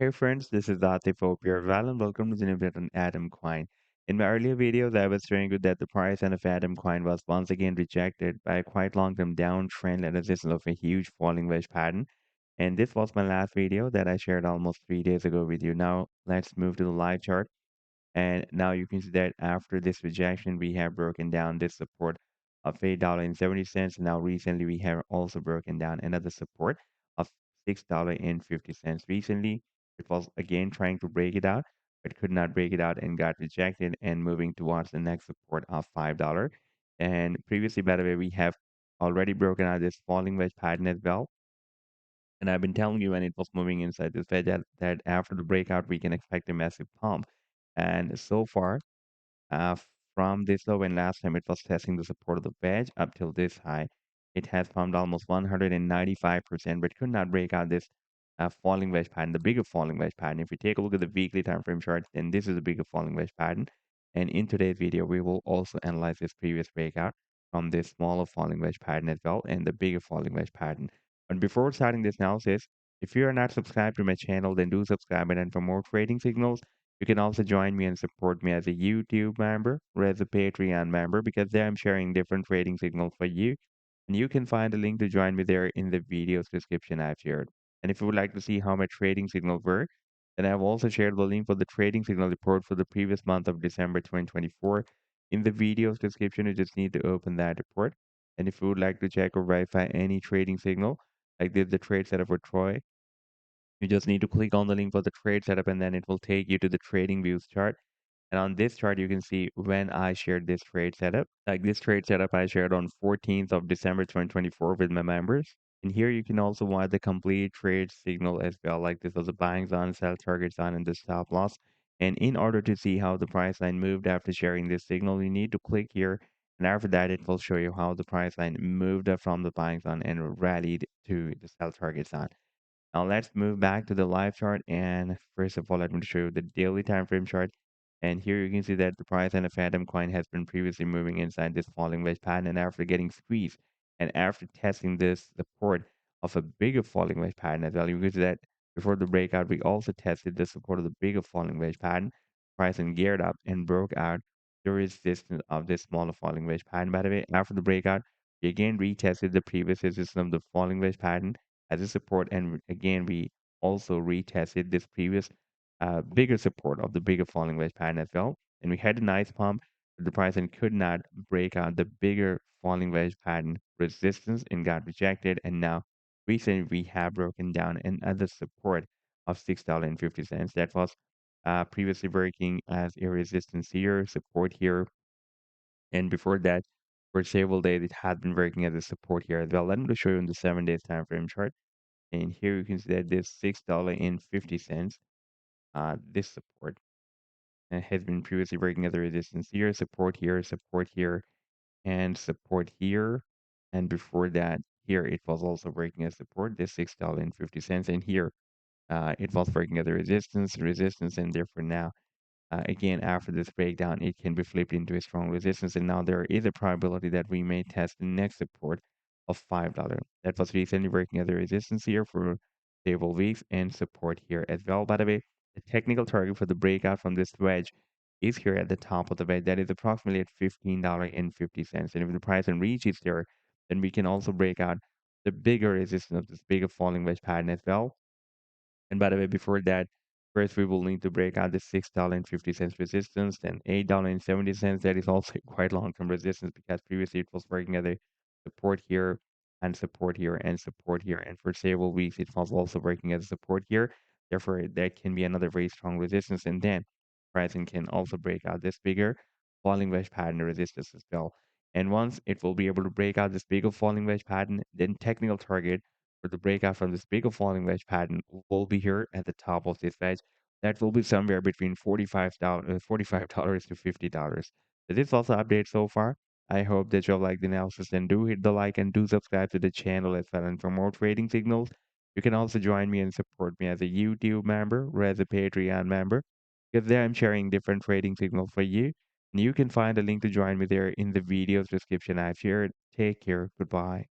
Hey friends, this is Atif Opier Val and welcome to the new video on Atom Coin. In my earlier videos, I was showing you that the price of Atom Coin was once again rejected by a quite long-term downtrend and resistance of a huge falling wedge pattern. And this was my last video that I shared almost 3 days ago with you. Now let's move to the live chart. And now you can see that after this rejection, we have broken down this support of $8.70. Now recently we have also broken down another support of $6.50. Recently, it was again trying to break it out, but could not break it out and got rejected and moving towards the next support of $5. And previously, by the way, we have already broken out this falling wedge pattern as well. And I've been telling you when it was moving inside this wedge that after the breakout, we can expect a massive pump. And so far, uh, from this low and last time it was testing the support of the wedge up till this high, it has pumped almost 195%, but could not break out this falling wedge pattern, the bigger falling wedge pattern. If you take a look at the weekly time frame chart, then this is a bigger falling wedge pattern. And in today's video, we will also analyze this previous breakout from this smaller falling wedge pattern as well and the bigger falling wedge pattern. But before starting this analysis, if you are not subscribed to my channel, then do subscribe. And then for more trading signals, you can also join me and support me as a YouTube member or as a Patreon member because there I'm sharing different trading signals for you. And you can find a link to join me there in the video's description I've shared. And if you would like to see how my trading signals work, then I've also shared the link for the trading signal report for the previous month of December 2024. In the video's description, you just need to open that report. And if you would like to check or verify any trading signal, like the trade setup for Troy, you just need to click on the link for the trade setup and then it will take you to the trading views chart. And on this chart, you can see when I shared this trade setup. Like this trade setup I shared on 14th of December 2024 with my members. And here you can also watch the complete trade signal as well. Like this was a buying zone, sell target zone, and the stop loss. And in order to see how the price line moved after sharing this signal, you need to click here. And after that, it will show you how the price line moved up from the buying zone and rallied to the sell target zone. Now let's move back to the live chart. And first of all, let me show you the daily time frame chart. And here you can see that the price and the Phantom coin has been previously moving inside this falling wedge pattern. And after getting squeezed and after testing this support of a bigger falling wedge pattern as well, you can see that before the breakout, we also tested the support of the bigger falling wedge pattern. Price and geared up and broke out the resistance of this smaller falling wedge pattern. By the way, after the breakout, we again retested the previous resistance of the falling wedge pattern as a support. And again, we also retested this previous bigger support of the bigger falling wedge pattern as well. And we had a nice pump, but the price and could not break out the bigger falling wedge pattern resistance and got rejected. And now recently we have broken down another support of $6.50. That was previously working as a resistance here, support here. And before that, for several days, it had been working as a support here as well. Let me show you in the 7 days time frame chart. And here you can see that this $6.50, this support has been previously working as a resistance here, support here, and support here. And before that, here it was also working as support, this $6.50. And here it was working as a resistance, and therefore now again, after this breakdown, it can be flipped into a strong resistance. And now there is a probability that we may test the next support of $5. That was recently working as a resistance here for several weeks and support here as well. By the way, the technical target for the breakout from this wedge is here at the top of the wedge. That is approximately at $15.50. And if the price and reaches there, then we can also break out the bigger resistance of this bigger falling wedge pattern as well. And by the way, before that, first we will need to break out the $6.50 resistance, then $8.70. That is also quite long-term resistance because previously it was working at a support here and support here and support here. And for several weeks, it was also working as a support here. Therefore, that can be another very strong resistance. And then pricing can also break out this bigger falling wedge pattern resistance as well. And once it will be able to break out this bigger falling wedge pattern, then technical target for the breakout from this bigger falling wedge pattern will be here at the top of this wedge. That will be somewhere between $45 to $50. So this also update so far. I hope that you'll like the analysis and do hit the like and do subscribe to the channel as well. And for more trading signals, you can also join me and support me as a YouTube member or as a Patreon member because there I'm sharing different trading signals for you. And you can find a link to join me there in the video's description I've shared. Take care. Goodbye.